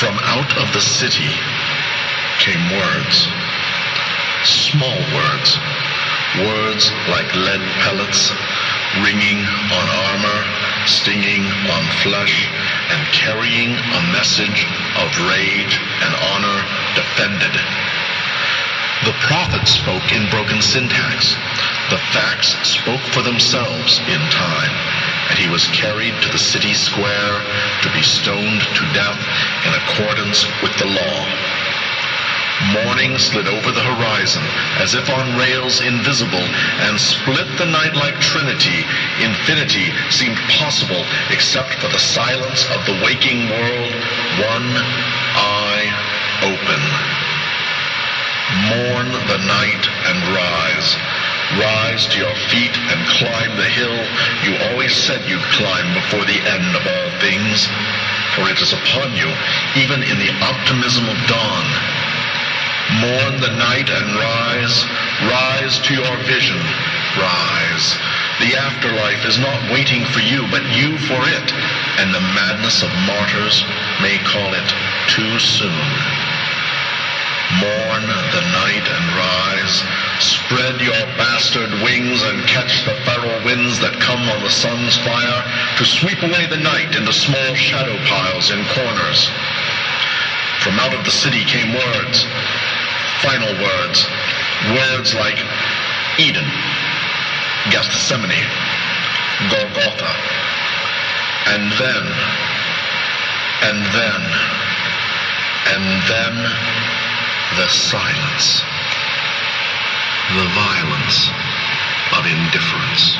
From out of the city came words, small words, words like lead pellets, ringing on armor, stinging on flesh, and carrying a message of rage and honor defended. The prophet spoke in broken syntax. The facts spoke for themselves in time, and he was carried to the city square to be stoned to death in accordance with the law. Morning slid over the horizon as if on rails invisible and split the night like trinity. Infinity seemed possible except for the silence of the waking world, one eye open. Mourn the night and rise. Rise to your feet and climb the hill you always said you'd climb before the end of all things, for it is upon you, even in the optimism of dawn. Mourn the night and rise. Rise to your vision. Rise. The afterlife is not waiting for you, but you for it, and the madness of martyrs may call it too soon. Mourn the night and rise. Spread your bastard wings and catch the feral winds that come on the sun's fire to sweep away the night into small shadow piles in corners. From out of the city came words, final words, words like Eden, Gethsemane, Golgotha, and then the silence, the violence of indifference.